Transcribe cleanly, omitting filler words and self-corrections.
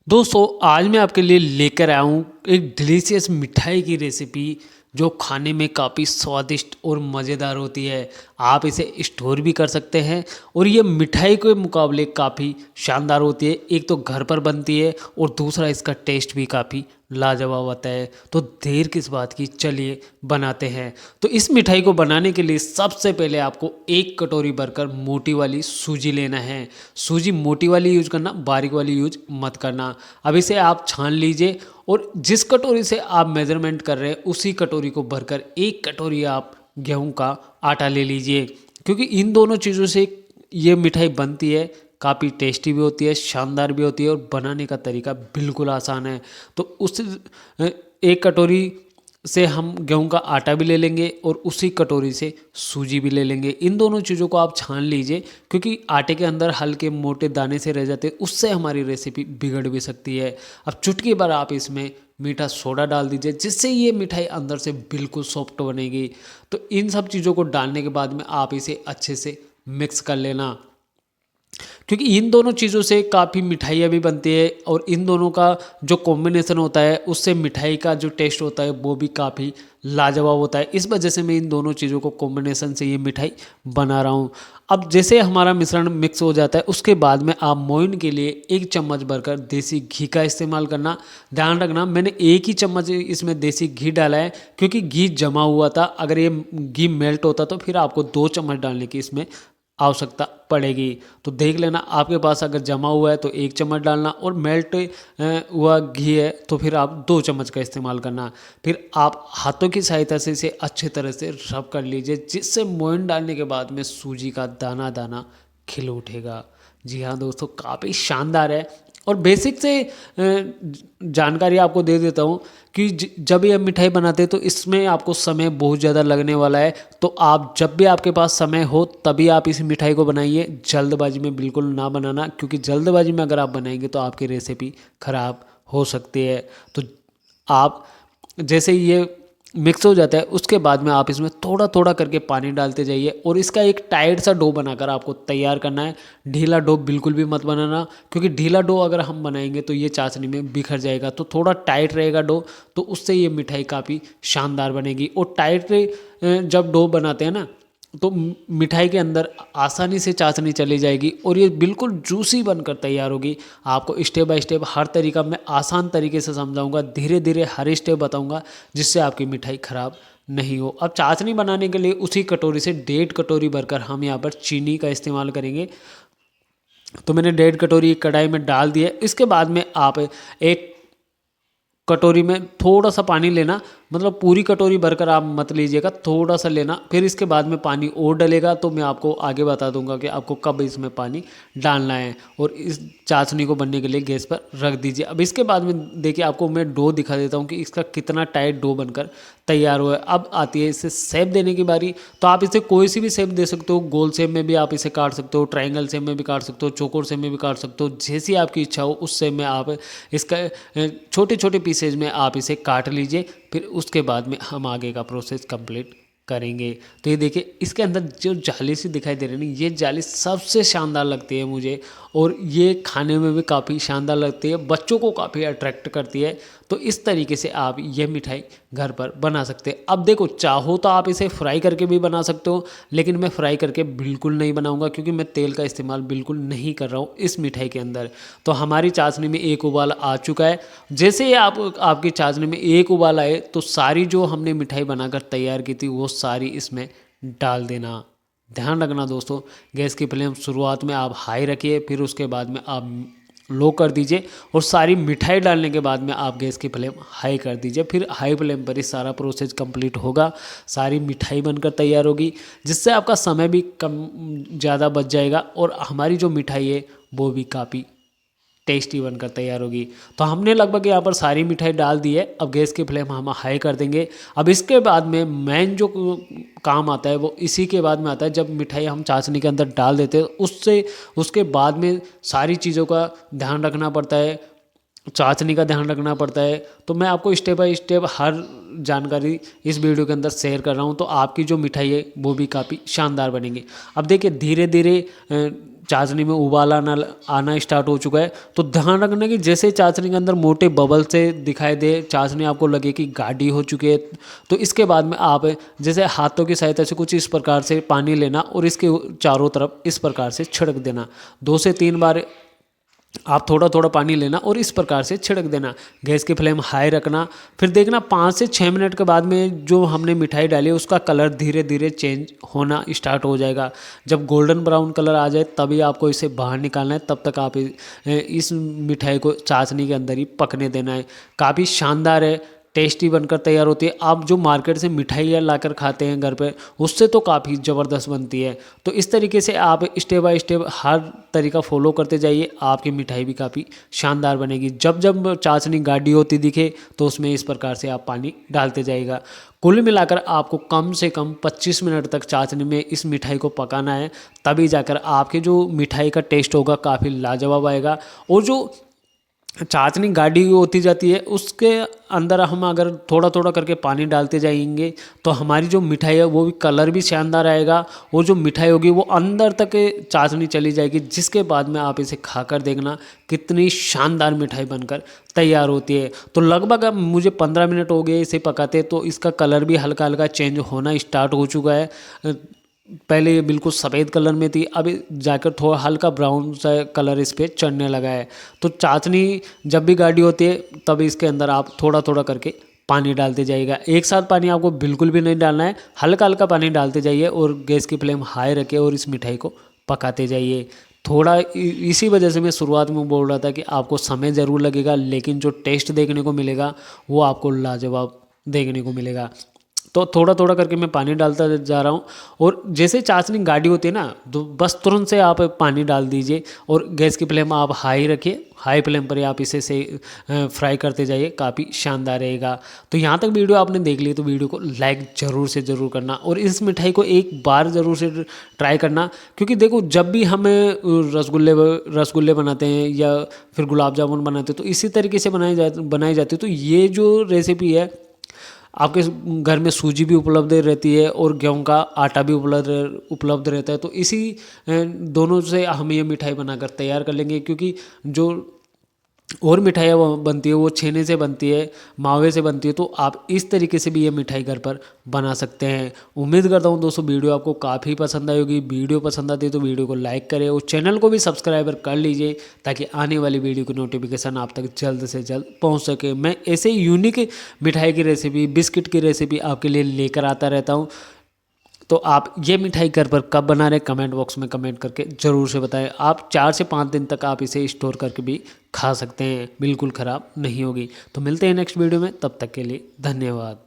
दोस्तों आज मैं आपके लिए लेकर आया हूँ एक डिलीशियस मिठाई की रेसिपी जो खाने में काफ़ी स्वादिष्ट और मज़ेदार होती है। आप इसे स्टोर भी कर सकते हैं और ये मिठाई के मुकाबले काफ़ी शानदार होती है। एक तो घर पर बनती है और दूसरा इसका टेस्ट भी काफ़ी लाजवाब होता है। तो देर किस बात की, चलिए बनाते हैं। तो इस मिठाई को बनाने के लिए सबसे पहले आपको एक कटोरी भरकर मोटी वाली सूजी लेना है। सूजी मोटी वाली यूज करना, बारीक वाली यूज मत करना। अब इसे आप छान लीजिए और जिस कटोरी से आप मेजरमेंट कर रहे हैं उसी कटोरी को भरकर एक कटोरी आप गेहूं का आटा ले लीजिए, क्योंकि इन दोनों चीज़ों से ये मिठाई बनती है, काफ़ी टेस्टी भी होती है, शानदार भी होती है और बनाने का तरीका बिल्कुल आसान है। तो उस एक कटोरी से हम गेहूं का आटा भी ले लेंगे और उसी कटोरी से सूजी भी ले लेंगे। इन दोनों चीज़ों को आप छान लीजिए, क्योंकि आटे के अंदर हल्के मोटे दाने से रह जाते हैं, उससे हमारी रेसिपी बिगड़ भी सकती है। अब चुटकी भर आप इसमें मीठा सोडा डाल दीजिए, जिससे ये मिठाई अंदर से बिल्कुल सॉफ्ट बनेगी। तो इन सब चीज़ों को डालने के बाद में आप इसे अच्छे से मिक्स कर लेना, क्योंकि इन दोनों चीज़ों से काफ़ी मिठाइयाँ भी बनती है और इन दोनों का जो कॉम्बिनेशन होता है उससे मिठाई का जो टेस्ट होता है वो भी काफ़ी लाजवाब होता है। इस वजह से मैं इन दोनों चीज़ों को कॉम्बिनेशन से ये मिठाई बना रहा हूँ। अब जैसे हमारा मिश्रण मिक्स हो जाता है उसके बाद में आप मोइन के लिए एक चम्मच भरकर देसी घी का इस्तेमाल करना। ध्यान रखना, मैंने एक ही चम्मच इसमें देसी घी डाला है, क्योंकि घी जमा हुआ था। अगर ये घी मेल्ट होता तो फिर आपको 2 चम्मच डालने की इसमें आवश्यकता पड़ेगी। तो देख लेना, आपके पास अगर जमा हुआ है तो 1 चम्मच डालना और मेल्ट हुआ घी है तो फिर आप 2 चम्मच का इस्तेमाल करना। फिर आप हाथों की सहायता से इसे अच्छे तरह से रब कर लीजिए, जिससे मोइन डालने के बाद में सूजी का दाना दाना खिल उठेगा। जी हाँ दोस्तों, काफ़ी शानदार है। और बेसिक से जानकारी आपको दे देता हूँ कि जब ये मिठाई बनाते हैं तो इसमें आपको समय बहुत ज़्यादा लगने वाला है। तो आप जब भी आपके पास समय हो तभी आप इस मिठाई को बनाइए, जल्दबाजी में बिल्कुल ना बनाना, क्योंकि जल्दबाजी में अगर आप बनाएंगे तो आपकी रेसिपी ख़राब हो सकती है। तो आप जैसे ये मिक्स हो जाता है उसके बाद में आप इसमें थोड़ा थोड़ा करके पानी डालते जाइए और इसका एक टाइट सा डो बनाकर आपको तैयार करना है। ढीला डो बिल्कुल भी मत बनाना, क्योंकि ढीला डो अगर हम बनाएंगे तो ये चाशनी में बिखर जाएगा। तो थोड़ा टाइट रहेगा डो, तो उससे ये मिठाई काफ़ी शानदार बनेगी। और टाइट जब डो बनाते हैं ना तो मिठाई के अंदर आसानी से चाशनी चली जाएगी और ये बिल्कुल जूसी बनकर तैयार होगी। आपको स्टेप बाय स्टेप हर तरीका मैं आसान तरीके से समझाऊंगा, धीरे धीरे हर स्टेप बताऊंगा, जिससे आपकी मिठाई ख़राब नहीं हो। अब चाशनी बनाने के लिए उसी कटोरी से 1.5 कटोरी भरकर हम यहाँ पर चीनी का इस्तेमाल करेंगे। तो मैंने 1.5 कटोरी कढ़ाई में डाल दिया। इसके बाद में आप एक कटोरी में थोड़ा सा पानी लेना, मतलब पूरी कटोरी भरकर आप मत लीजिएगा, थोड़ा सा लेना। फिर इसके बाद में पानी और डलेगा, तो मैं आपको आगे बता दूंगा कि आपको कब इसमें पानी डालना है। और इस चाशनी को बनने के लिए गैस पर रख दीजिए। अब इसके बाद में देखिए, आपको मैं डो दिखा देता हूँ कि इसका कितना टाइट डो बनकर तैयार हुआ है। अब आती है इसे शेप देने की बारी। तो आप इसे कोई सी भी शेप दे सकते हो, गोल शेप में भी आप इसे काट सकते हो, ट्रायंगल शेप में भी काट सकते हो, चौकोर शेप में भी काट सकते हो, जैसी आपकी इच्छा हो उस शेप में आप इसका छोटे छोटे पीसेज में आप इसे काट लीजिए। फिर उसके बाद में हम आगे का प्रोसेस कंप्लीट करेंगे। तो ये देखिए, इसके अंदर जो जाली सी दिखाई दे रही है ना, ये जाली सबसे शानदार लगती है मुझे, और ये खाने में भी काफ़ी शानदार लगती है, बच्चों को काफ़ी अट्रैक्ट करती है। तो इस तरीके से आप ये मिठाई घर पर बना सकते हैं। अब देखो, चाहो तो आप इसे फ्राई करके भी बना सकते हो, लेकिन मैं फ्राई करके बिल्कुल नहीं बनाऊंगा, क्योंकि मैं तेल का इस्तेमाल बिल्कुल नहीं कर रहा हूँ इस मिठाई के अंदर। तो हमारी चाशनी में एक उबाल आ चुका है। जैसे ही आपकी चाशनी में एक उबाल आए तो सारी जो हमने मिठाई बनाकर तैयार की थी वो सारी इसमें डाल देना। ध्यान रखना दोस्तों, गैस की फ्लेम शुरुआत में आप हाई रखिए, फिर उसके बाद में आप लो कर दीजिए, और सारी मिठाई डालने के बाद में आप गैस की फ्लेम हाई कर दीजिए। फिर हाई फ्लेम पर ही सारा प्रोसेस कंप्लीट होगा, सारी मिठाई बनकर तैयार होगी, जिससे आपका समय भी कम ज़्यादा बच जाएगा और हमारी जो मिठाई है वो भी काफ़ी टेस्टी बनकर तैयार होगी। तो हमने लगभग यहाँ पर सारी मिठाई डाल दी है। अब गैस की फ्लेम हम हाई कर देंगे। अब इसके बाद में मेन जो काम आता है वो इसी के बाद में आता है, जब मिठाई हम चाशनी के अंदर डाल देते हैं उससे उसके बाद में सारी चीज़ों का ध्यान रखना पड़ता है, चाशनी का ध्यान रखना पड़ता है। तो मैं आपको स्टेप बाय स्टेप हर जानकारी इस वीडियो के अंदर शेयर कर रहा हूँ, तो आपकी जो मिठाई है वो भी काफ़ी शानदार बनेगी। अब देखिए, धीरे धीरे चाशनी में उबाल आना स्टार्ट हो चुका है। तो ध्यान रखना कि जैसे चाशनी के अंदर मोटे बबल से दिखाई दे, चाशनी आपको लगे कि गाढ़ी हो चुकी है, तो इसके बाद में आप जैसे हाथों की सहायता से कुछ इस प्रकार से पानी लेना और इसके चारों तरफ इस प्रकार से छिड़क देना। 2 से 3 बार आप थोड़ा थोड़ा पानी लेना और इस प्रकार से छिड़क देना। गैस की फ्लेम हाई रखना। फिर देखना 5 से 6 मिनट के बाद में जो हमने मिठाई डाली है उसका कलर धीरे धीरे चेंज होना स्टार्ट हो जाएगा। जब गोल्डन ब्राउन कलर आ जाए तभी आपको इसे बाहर निकालना है, तब तक आप इस मिठाई को चाशनी के अंदर ही पकने देना है। काफ़ी शानदार है, टेस्टी बनकर तैयार होती है। आप जो मार्केट से मिठाइयाँ लाकर खाते हैं घर पे, उससे तो काफ़ी ज़बरदस्त बनती है। तो इस तरीके से आप स्टेप बाय स्टेप हर तरीका फॉलो करते जाइए, आपकी मिठाई भी काफ़ी शानदार बनेगी। जब जब चाशनी गाढ़ी होती दिखे तो उसमें इस प्रकार से आप पानी डालते जाइएगा। कुल मिलाकर आपको कम से कम 25 मिनट तक चाशनी में इस मिठाई को पकाना है, तभी जाकर आपके जो मिठाई का टेस्ट होगा काफ़ी लाजवाब आएगा। और जो चाशनी गाढ़ी होती जाती है उसके अंदर हम अगर थोड़ा थोड़ा करके पानी डालते जाएंगे तो हमारी जो मिठाई है वो भी कलर भी शानदार आएगा, और जो मिठाई होगी वो अंदर तक चाशनी चली जाएगी, जिसके बाद में आप इसे खाकर देखना कितनी शानदार मिठाई बनकर तैयार होती है। तो लगभग अब मुझे 15 मिनट हो गए इसे पकाते, तो इसका कलर भी हल्का हल्का चेंज होना स्टार्ट हो चुका है। पहले ये बिल्कुल सफ़ेद कलर में थी, अब जाकर थोड़ा हल्का ब्राउन सा कलर इस पर चढ़ने लगा है। तो चाशनी जब भी गाढ़ी होती है तब इसके अंदर आप थोड़ा थोड़ा करके पानी डालते जाइएगा। एक साथ पानी आपको बिल्कुल भी नहीं डालना है, हल्का हल्का पानी डालते जाइए और गैस की फ्लेम हाई रखें और इस मिठाई को पकाते जाइए। थोड़ा इसी वजह से मैं शुरुआत में बोल रहा था कि आपको समय ज़रूर लगेगा, लेकिन जो टेस्ट देखने को मिलेगा वो आपको लाजवाब देखने को मिलेगा। तो थोड़ा थोड़ा करके मैं पानी डालता जा रहा हूँ, और जैसे चाशनी गाढ़ी होती है ना तो बस तुरंत से आप पानी डाल दीजिए और गैस की फ्लेम आप हाई रखिए। हाई फ्लेम पर ही आप इसे से फ्राई करते जाइए, काफ़ी शानदार रहेगा। तो यहाँ तक वीडियो आपने देख ली तो वीडियो को लाइक ज़रूर से ज़रूर करना, और इस मिठाई को एक बार ज़रूर से ट्राई करना, क्योंकि देखो जब भी हम रसगुल्ले बनाते हैं या फिर गुलाब जामुन बनाते हैं तो इसी तरीके से बनाई जाती है। तो ये जो रेसिपी है आपके घर में सूजी भी उपलब्ध रहती है और गेहूं का आटा भी उपलब्ध रहता है। तो इसी दोनों से हम ये मिठाई बनाकर तैयार कर लेंगे, क्योंकि जो और मिठाइयाँ बनती है वो छेने से बनती है, मावे से बनती है। तो आप इस तरीके से भी ये मिठाई घर पर बना सकते हैं। उम्मीद करता हूँ दोस्तों वीडियो आपको काफ़ी पसंद आई होगी। वीडियो पसंद आती है तो वीडियो को लाइक करें और चैनल को भी सब्सक्राइबर कर लीजिए, ताकि आने वाली वीडियो की नोटिफिकेशन आप तक जल्द से जल्द पहुँच सके। मैं ऐसे यूनिक मिठाई की रेसिपी, बिस्किट की रेसिपी आपके लिए लेकर आता रहता हूँ। तो आप ये मिठाई घर पर कब बना रहे कमेंट बॉक्स में कमेंट करके ज़रूर से बताएं। आप 4 से 5 दिन तक आप इसे स्टोर करके भी खा सकते हैं, बिल्कुल ख़राब नहीं होगी। तो मिलते हैं नेक्स्ट वीडियो में, तब तक के लिए धन्यवाद।